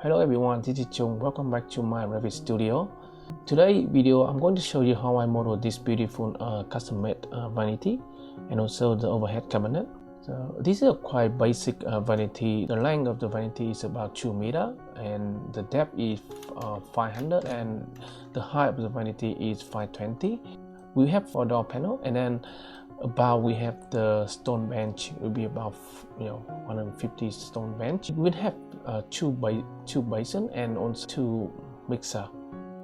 Hello everyone, this is Chung. Welcome back to my Revit Studio. Today video I'm going to show you how I model this beautiful custom-made vanity and also the overhead cabinet. So this is a quite basic vanity. The length of the vanity is about 2 meters and the depth is 500 and the height of the vanity is 520. We have 4 door panel, and then about we have the stone bench. It will be about 150 stone bench. We will have two basin and also 2 mixer.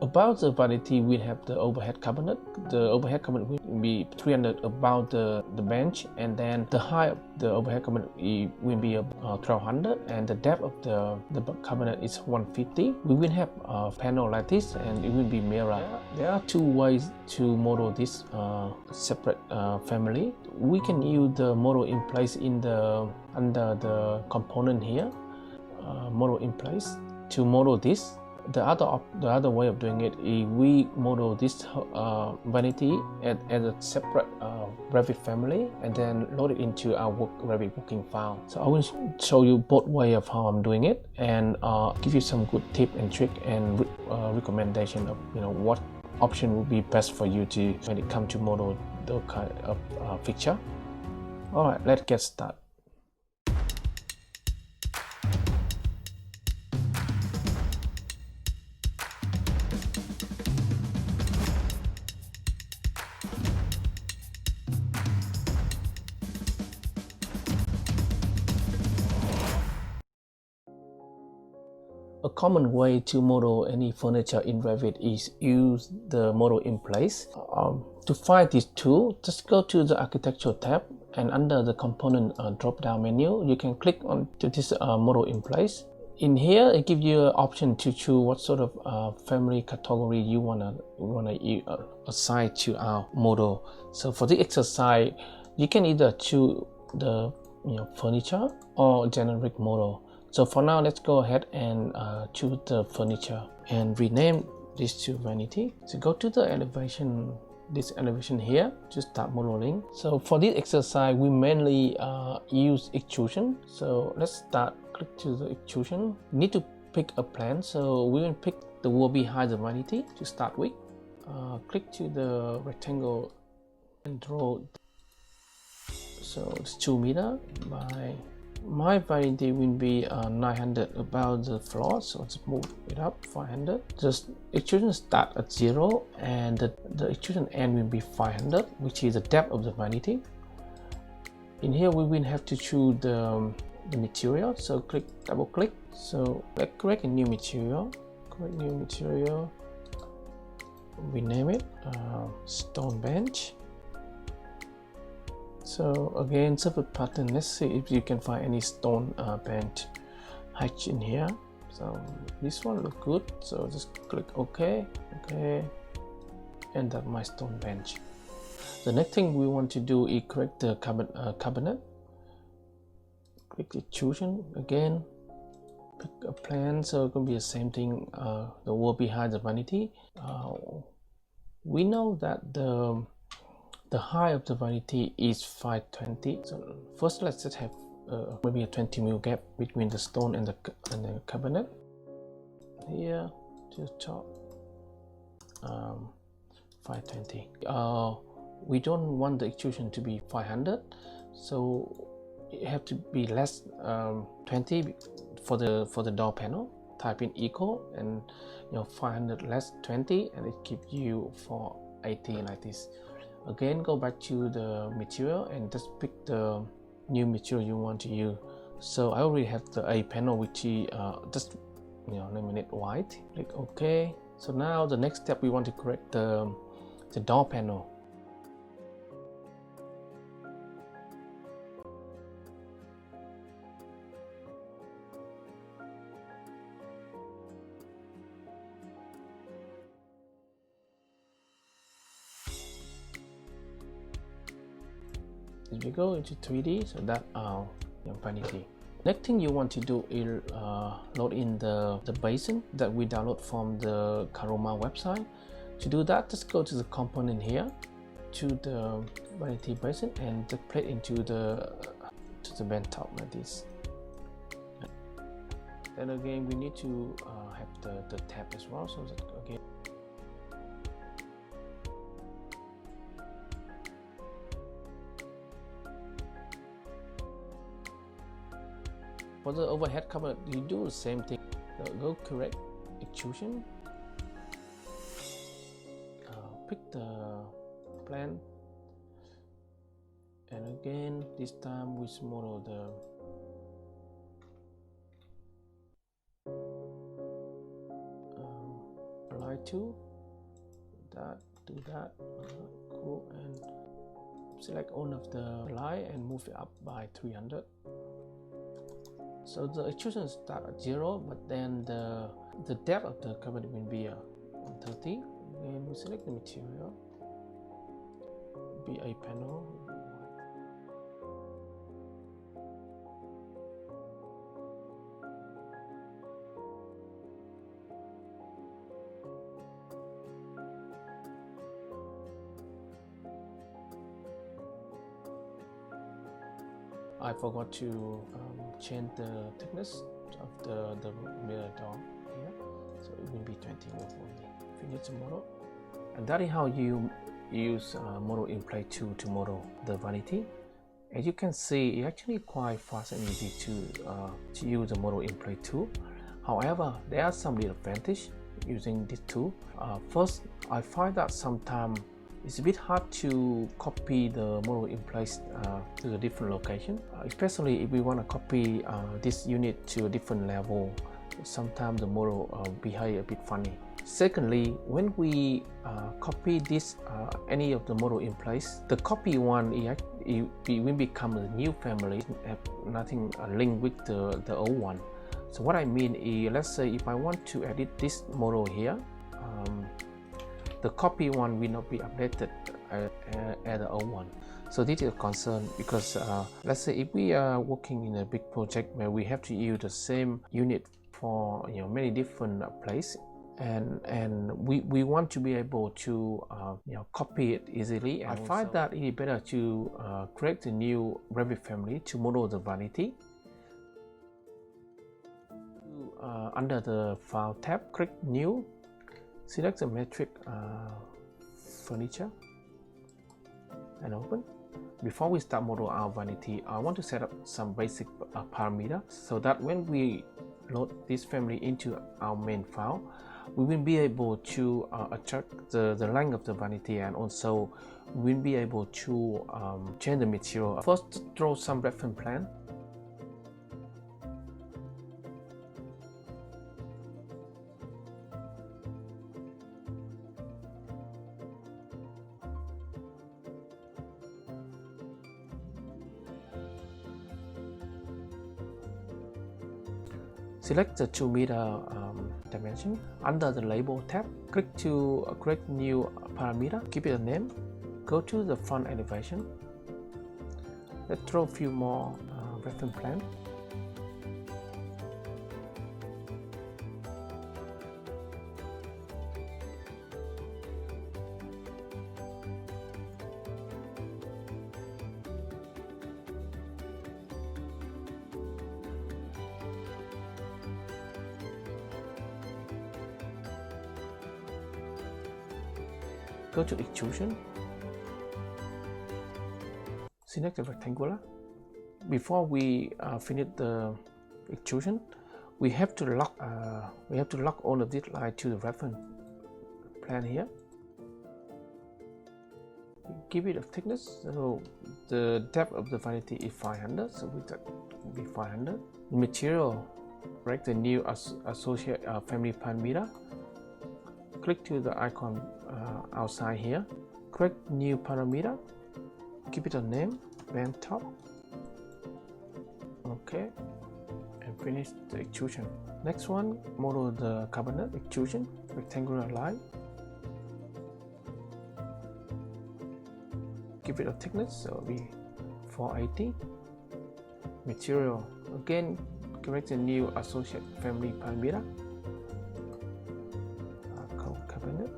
About the vanity, we have the overhead cabinet. The overhead cabinet will be 300 about the bench, and then the height of the overhead cabinet will be 1200, and the depth of the cabinet is 150. We will have a panel like this, and it will be mirror. There are 2 ways to model this separate family. We can use the model in place under the component here, model in place to model this. The other way of doing it is we model this vanity as a separate Revit family and then load it into our Revit working file. So I will show you both way of how I'm doing it and give you some good tip and trick and recommendation of what option will be best for you to when it comes to model the kind of fixture. All right, let's get started. A common way to model any furniture in Revit is use the model in place. To find this tool, just go to the architecture tab, and under the component drop down menu, you can click on to this model in place. In here, it gives you an option to choose what sort of family category you wanna assign to our model. So for the exercise, you can either choose the furniture or generic model. So for now, let's go ahead and choose the furniture and rename this to vanity. So go to the elevation, this elevation here to start modeling. So for this exercise, we mainly use extrusion. So let's start. Click to the extrusion. You need to pick a plan. So we will pick the wall behind the vanity to start with. Click to the rectangle and draw. So it's 2 meters by. My vanity will be 900 about the floor, so let's move it up 500. Just extrusion start at 0 and the extrusion end will be 500, which is the depth of the vanity. In here we will have to choose the material, so double click. So let's create a new material. Create new material. We name it stone bench. So again, surface pattern, let's see if you can find any stone bench hatch in here. So this one look good, so just click OK, and that's my stone bench. The next thing we want to do is create the cabinet. Click extrusion again, pick a plan, so it can be the same thing, the wall behind the vanity. We know that the height of the vanity is 520. So first let's just have maybe a 20 mm gap between the stone and the cabinet. Here to top 520. We don't want the extrusion to be 500, so it have to be less 20 for the door panel. Type in equal and 500 less 20, and it gives you 480 like this. Again, go back to the material and just pick the new material you want to use. So I already have the A panel, which is just name it white. Click OK. So now the next step, we want to correct the door panel. If you go into 3D, so that vanity. Next thing you want to do is load in the basin that we download from the Karoma website. To do that, just go to the component here, to the vanity basin, and just plate into the bench top like this. Then again, we need to have the tab as well. So that again, for the overhead cabinet, you do the same thing. Go correct extrusion, pick the plan, and again this time we model the apply to do that, cool, and select all of the line and move it up by 300. So the extrusion start at 0, but then the depth of the cabinet will be 130. And we select the material, BA panel. I forgot to change the thickness of the mirror door here, so it will be 20 only. Finish the model, and that is how you use model in Play 2 to model the vanity. As you can see, it's actually quite fast and easy to use the model in Play 2. However, there are some disadvantages using this tool. First, I find that sometimes it's a bit hard to copy the model in place to a different location, especially if we want to copy this unit to a different level. Sometimes the model behave a bit funny. Secondly, when we copy this any of the model in place, the copy one it will become a new family, have nothing linked with the old one. So what I mean is, let's say if I want to edit this model here, the copy one will not be updated as the old one. So this is a concern because let's say if we are working in a big project where we have to use the same unit for many different places, and we want to be able to copy it easily. I find that it is better to create a new Revit family to model the vanity. Under the File tab, click New. Select the metric furniture and open. Before we start model our vanity, I want to set up some basic parameters so that when we load this family into our main file, we will be able to adjust the length of the vanity, and also we will be able to change the material. First, draw some reference plan. Select the 2 meter dimension. Under the Label tab, click to create new parameter. Give it a name. Go to the front elevation. Let's draw a few more reference plan. Go to extrusion, select the rectangular. Before we finish the extrusion, we have to lock all of this line to the reference plan here. Give it a thickness, so the depth of the vanity is 500, so with that will be 500. Material, select the new associate family parameter. Click to the icon outside here, create new parameter, give it a name, band top, okay, and finish the extrusion. Next one, model the cabinet extrusion, rectangular line, give it a thickness, so it'll be 480. Material, again, create a new associate family parameter, cabinet.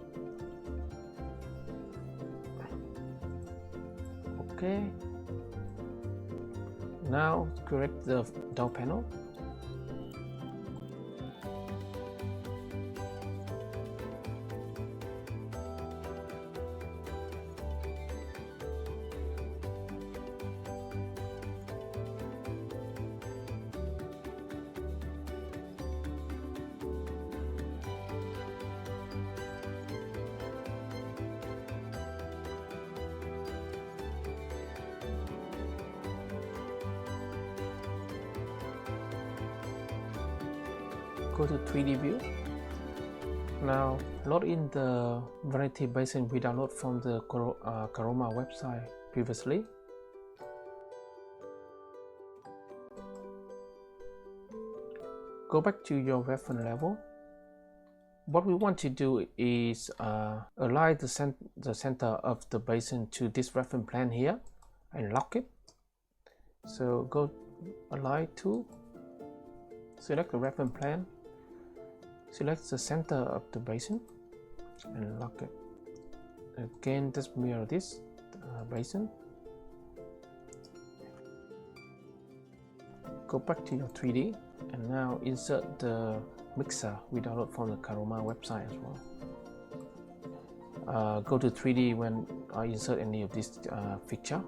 Okay, now create the door panel. Go to 3D view. Now load in the vanity basin we downloaded from the Karoma website previously. Go back to your reference level. What we want to do is align the center of the basin to this reference plane here and lock it. So go Align tool, select the reference plane, select the center of the basin and lock it. Again, just mirror this basin. Go back to your 3D and now insert the mixer we downloaded from the Karoma website as well. Go to 3D when I insert any of this fixture.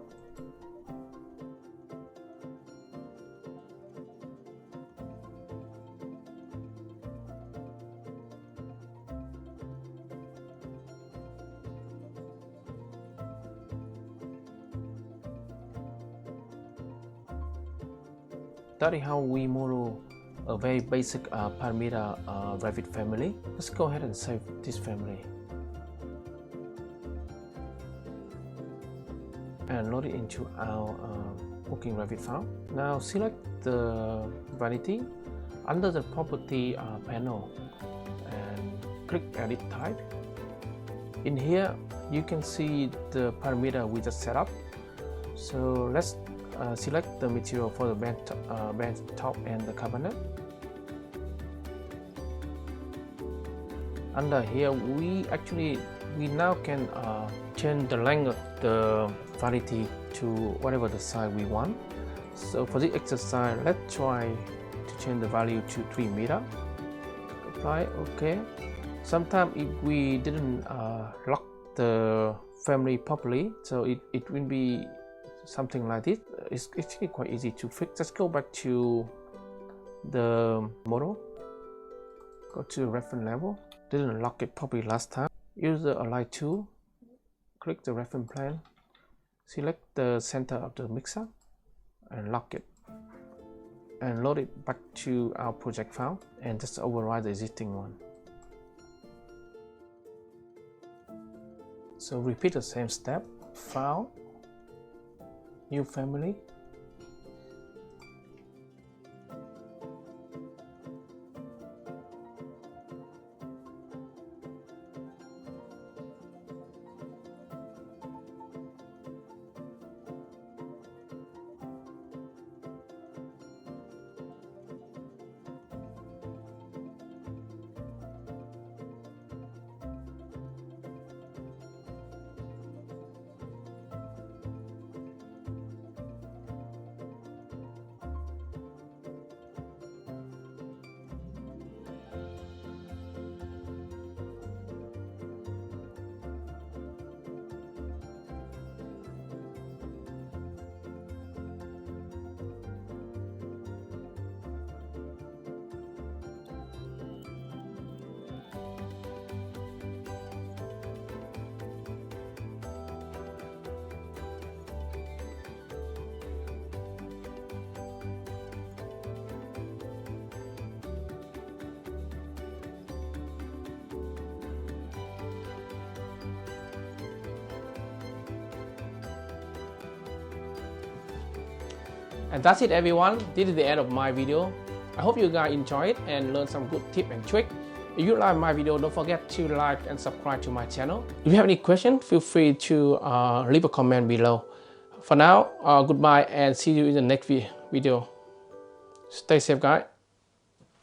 That is how we model a very basic parameter Revit family. Let's go ahead and save this family and load it into our working Revit file. Now select the vanity under the property panel and click edit type. In here you can see the parameter we just set up. So let's select the material for the bench top and the cabinet. Under here we now can change the length of the vanity to whatever the size we want. So for this exercise, let's try to change the value to 3 meters. Apply OK. Sometimes if we didn't lock the family properly, so it will be something like this. It's actually quite easy to fix. Just go back to the model, go to reference level. Didn't lock it properly last time. Use the Align tool, click the reference plane, select the center of the mixer and lock it, and load it back to our project file and just override the existing one. So repeat the same step. File, new family, and that's it everyone. This is the end of my video. I hope you guys enjoy it and learn some good tips and tricks. If you like my video, don't forget to like and subscribe to my channel. If you have any questions, feel free to leave a comment below. For now, goodbye and see you in the next video. Stay safe guys.